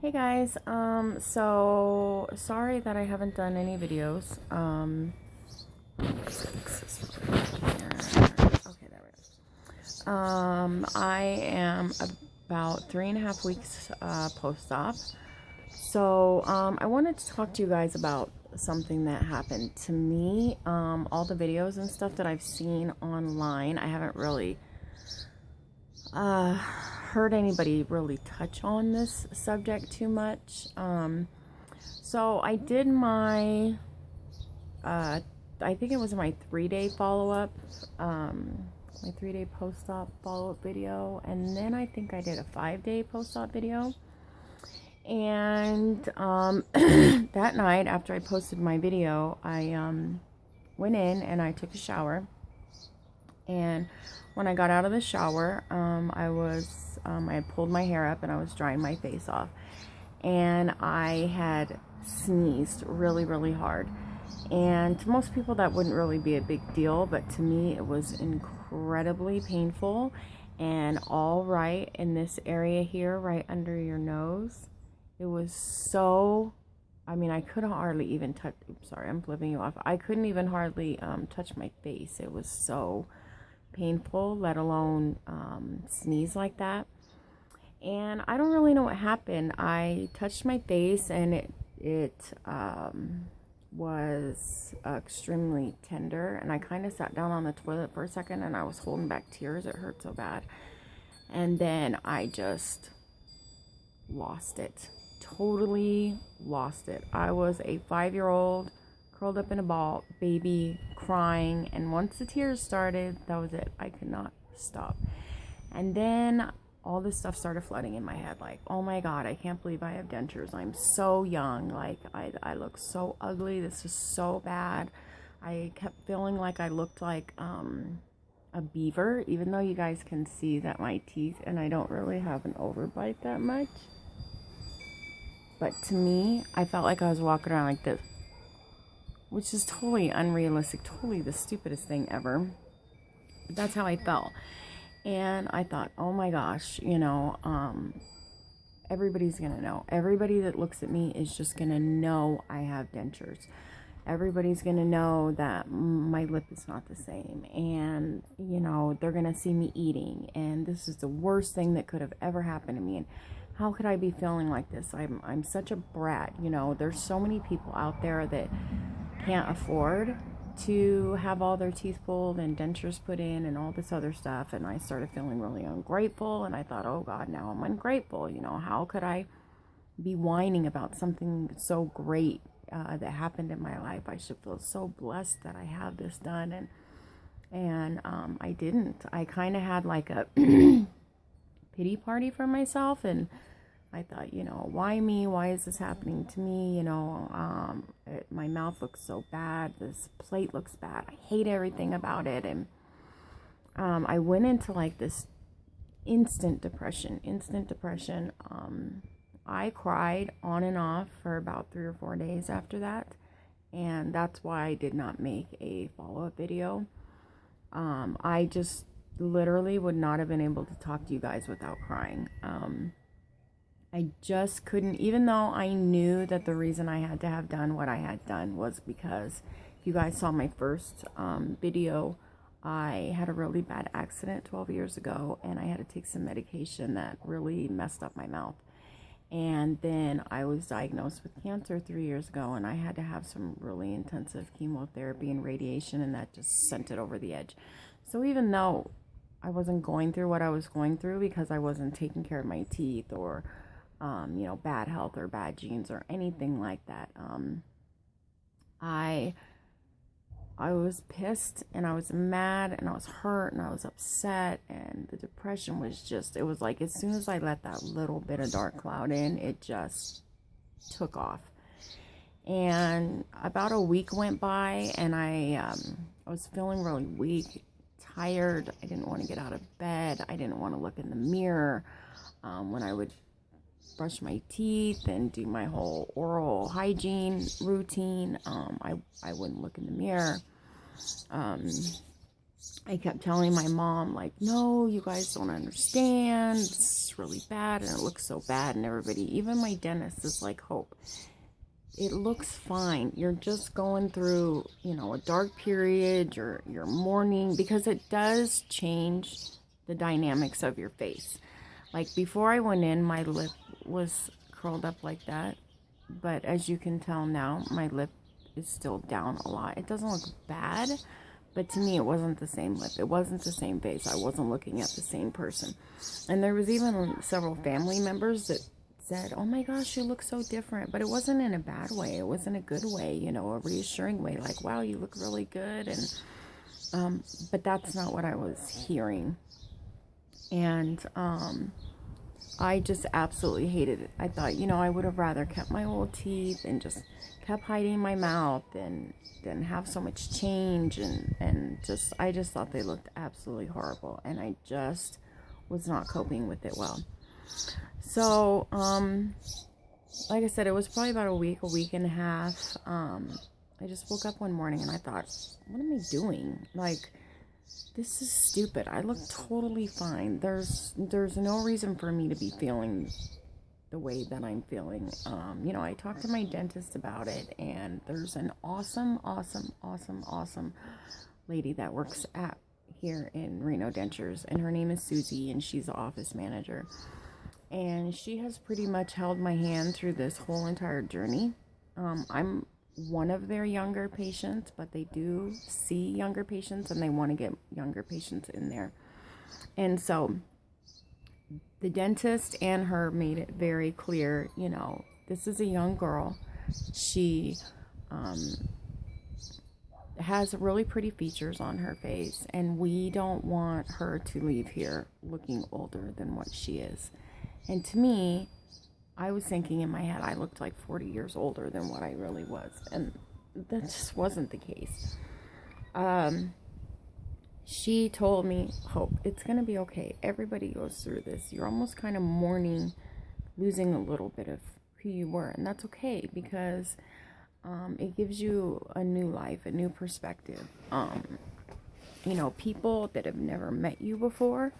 Hey guys, so sorry that I haven't done any videos. Okay, there we go. I am about 3.5 weeks post-op. So, I wanted to talk to you guys about something that happened to me. All the videos and stuff that I've seen online, I haven't really heard anybody really touch on this subject too much. So I did my, I think it was my 3-day follow-up, my 3-day post-op follow-up video, and then I think I did a 5-day post-op video. And that night after I posted my video, I went in and I took a shower. And when I got out of the shower, I had pulled my hair up and I was drying my face off. And I had sneezed really, really hard. And to most people that wouldn't really be a big deal, but to me it was incredibly painful. And all right in this area here, right under your nose, it was so, I couldn't hardly even touch, oops, sorry, I'm flipping you off. I couldn't even hardly touch my face. It was so painful, let alone sneeze like that. And I don't really know what happened. I touched my face and it was extremely tender, and I kind of sat down on the toilet for a second and I was holding back tears. It hurt so bad. And then I just lost it. Totally lost it. I was a 5-year-old curled up in a ball, baby, crying, and once the tears started, that was it. I could not stop. And then all this stuff started flooding in my head, like, oh my god, I can't believe I have dentures. I'm so young. Like, I look so ugly. This is so bad. I kept feeling like I looked like a beaver, even though you guys can see that my teeth, and I don't really have an overbite that much. But to me, I felt like I was walking around like this, which is totally unrealistic, totally the stupidest thing ever. But that's how I felt. And I thought, oh my gosh, everybody's gonna know. Everybody that looks at me is just gonna know I have dentures. Everybody's gonna know that my lip is not the same. And, they're gonna see me eating. And this is the worst thing that could have ever happened to me. And how could I be feeling like this? I'm such a brat. There's so many people out there that can't afford to have all their teeth pulled and dentures put in and all this other stuff. And I started feeling really ungrateful, and I thought, oh god, now I'm ungrateful. How could I be whining about something so great that happened in my life? I should feel so blessed that I have this done. And I didn't. I kind of had like a pity party for myself, and I thought, why me? Why is this happening to me? My mouth looks so bad. This plate looks bad. I hate everything about it. And I went into like this instant depression. I cried on and off for about 3 or 4 days after that. And that's why I did not make a follow-up video. I just literally would not have been able to talk to you guys without crying. I just couldn't, even though I knew that the reason I had to have done what I had done was because, if you guys saw my first video, I had a really bad accident 12 years ago, and I had to take some medication that really messed up my mouth. And then I was diagnosed with cancer 3 years ago, and I had to have some really intensive chemotherapy and radiation, and that just sent it over the edge. So even though I wasn't going through what I was going through because I wasn't taking care of my teeth or bad health or bad genes or anything like that, I was pissed, and I was mad, and I was hurt, and I was upset, and the depression was just, it was like as soon as I let that little bit of dark cloud in, it just took off. And about a week went by, and I was feeling really weak, tired. I didn't want to get out of bed. I didn't want to look in the mirror. When I would brush my teeth and do my whole oral hygiene routine, I wouldn't look in the mirror. I kept telling my mom, like, no, you guys don't understand. It's really bad and it looks so bad. And everybody, even my dentist, is like, Hope, it looks fine. You're just going through, a dark period. You're mourning, because it does change the dynamics of your face. Like before I went in, my lip was curled up like that. But as you can tell now, my lip is still down a lot. It doesn't look bad, but to me, it wasn't the same lip. It wasn't the same face. I wasn't looking at the same person. And there was even several family members that said, oh my gosh, you look so different. But it wasn't in a bad way. It was in a good way, a reassuring way. Like, wow, you look really good. And but that's not what I was hearing. And I just absolutely hated it. I thought, I would have rather kept my old teeth and just kept hiding my mouth and didn't have so much change, and I just thought they looked absolutely horrible, and I just was not coping with it well. So like I said, it was probably about a week and a half. I just woke up one morning and I thought, what am I doing? Like, this is stupid. I look totally fine. There's no reason for me to be feeling the way that I'm feeling. I talked to my dentist about it, and there's an awesome lady that works at here in Reno Dentures, and her name is Susie, and she's the office manager. And she has pretty much held my hand through this whole entire journey. I'm one of their younger patients, but they do see younger patients, and they want to get younger patients in there. And so the dentist and her made it very clear, this is a young girl. She has really pretty features on her face, and we don't want her to leave here looking older than what she is. And to me, I was thinking in my head, I looked like 40 years older than what I really was. And that just wasn't the case. She told me, Hope, it's going to be okay. Everybody goes through this. You're almost kind of mourning losing a little bit of who you were. And that's okay, because it gives you a new life, a new perspective. People that have never met you before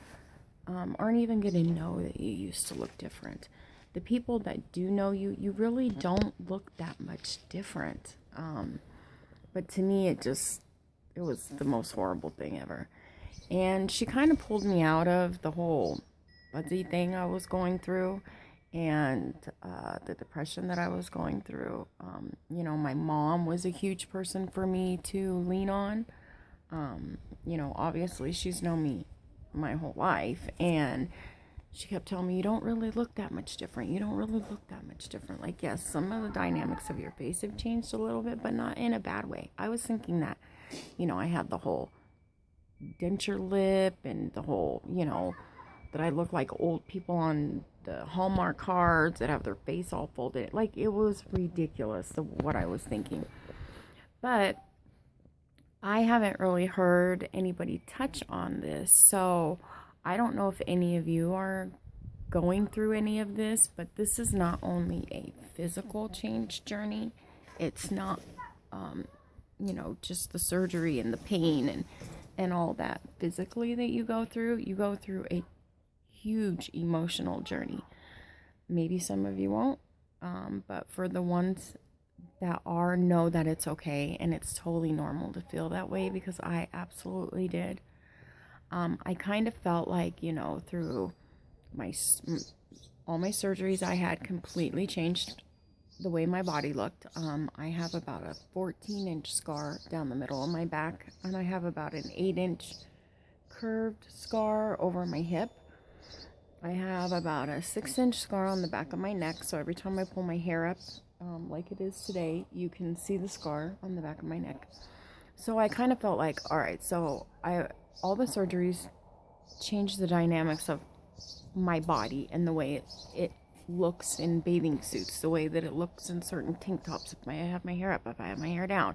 aren't even going to know that you used to look different. The people that do know you, you really don't look that much different. But to me, it was the most horrible thing ever. And she kind of pulled me out of the whole fuzzy thing I was going through, and the depression that I was going through. My mom was a huge person for me to lean on. Obviously she's known me my whole life, and she kept telling me, you don't really look that much different. You don't really look that much different. Like, yes, some of the dynamics of your face have changed a little bit, but not in a bad way. I was thinking that, I had the whole denture lip, and the whole, that I look like old people on the Hallmark cards that have their face all folded. Like, it was ridiculous, what I was thinking. But I haven't really heard anybody touch on this, so I don't know if any of you are going through any of this, but this is not only a physical change journey. It's not, just the surgery and the pain and all that physically that you go through. You go through a huge emotional journey. Maybe some of you won't, but for the ones that know that it's okay, and it's totally normal to feel that way, because I absolutely did. I kind of felt like, through all my surgeries, I had completely changed the way my body looked. I have about a 14-inch scar down the middle of my back, and I have about an 8-inch curved scar over my hip. I have about a 6-inch scar on the back of my neck, so every time I pull my hair up, like it is today, you can see the scar on the back of my neck. So I kind of felt like, all right, so all the surgeries changed the dynamics of my body and the way it looks in bathing suits, the way that it looks in certain tank tops, if I have my hair up, if I have my hair down.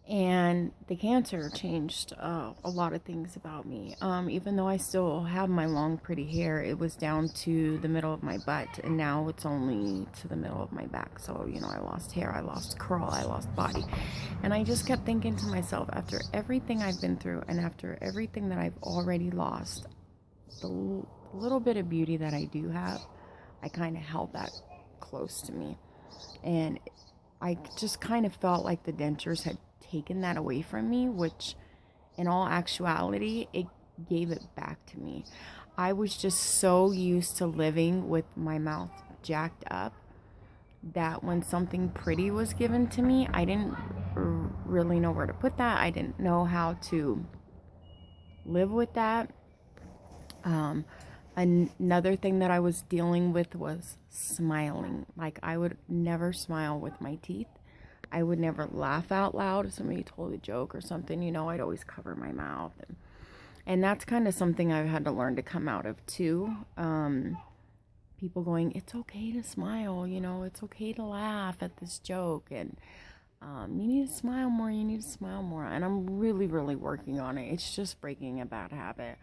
And the cancer changed a lot of things about me. Even though I still have my long, pretty hair, it was down to the middle of my butt, and now it's only to the middle of my back. So, you know, I lost hair, I lost curl, I lost body. And I just kept thinking to myself, after everything I've been through and after everything that I've already lost, the little bit of beauty that I do have, I kind of held that close to me. And I just kind of felt like the dentures had taken that away from me, which in all actuality, it gave it back to me. I was just so used to living with my mouth jacked up that when something pretty was given to me, I didn't really know where to put that. I didn't know how to live with that. Another thing that I was dealing with was smiling. Like, I would never smile with my teeth. I would never laugh out loud if somebody told a joke or something. You know, I'd always cover my mouth. And that's kind of something I've had to learn to come out of too. People going, it's okay to smile, you know, it's okay to laugh at this joke. And you need to smile more, you need to smile more. And I'm really, really working on it. It's just breaking a bad habit.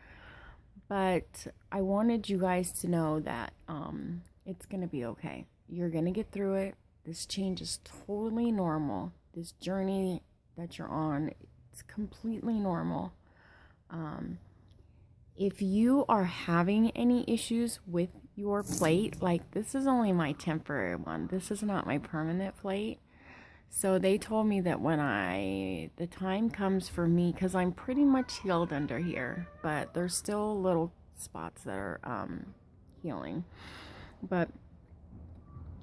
But I wanted you guys to know that it's going to be okay. You're going to get through it. This change is totally normal. This journey that you're on, it's completely normal. If you are having any issues with your plate, like, this is only my temporary one. This is not my permanent plate. So they told me that when the time comes for me, because I'm pretty much healed under here, but there's still little spots that are healing. But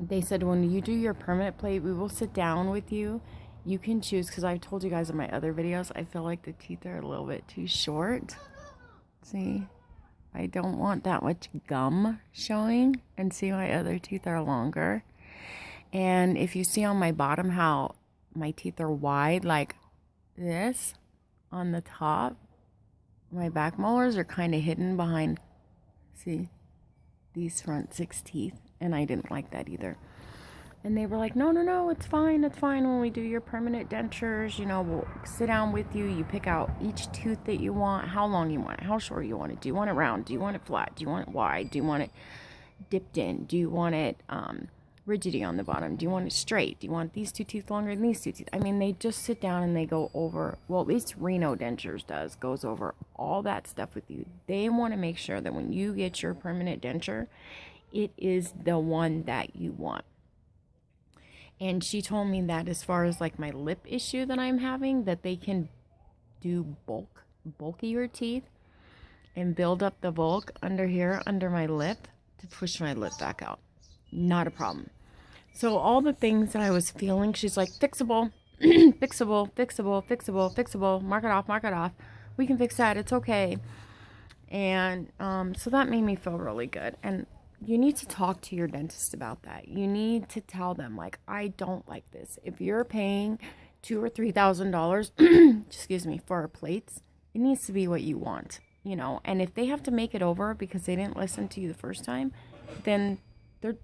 they said when you do your permanent plate, we will sit down with you. You can choose, because I've told you guys in my other videos, I feel like the teeth are a little bit too short. See, I don't want that much gum showing, and see, my other teeth are longer. And if you see on my bottom how my teeth are wide like this on the top, my back molars are kind of hidden behind, see, these front 6 teeth. And I didn't like that either. And they were like, no, it's fine. When we do your permanent dentures, you know, we'll sit down with you. You pick out each tooth that you want, how long you want it, how short you want it. Do you want it round? Do you want it flat? Do you want it wide? Do you want it dipped in? Do you want it rigidity on the bottom? Do you want it straight? Do you want these 2 teeth longer than these 2 teeth? I mean, they just sit down and they go over, well, at least Reno Dentures goes over all that stuff with you. They want to make sure that when you get your permanent denture, it is the one that you want. And she told me that as far as like my lip issue that I'm having, that they can do bulkier teeth and build up the bulk under here, under my lip, to push my lip back out. Not a problem. So all the things that I was feeling, she's like, fixable, fixable, mark it off. We can fix that, it's okay. And so that made me feel really good. And you need to talk to your dentist about that. You need to tell them, like, I don't like this. If you're paying $2,000 or $3,000, excuse me, for our plates, it needs to be what you want, you know. And if they have to make it over because they didn't listen to you the first time, then they're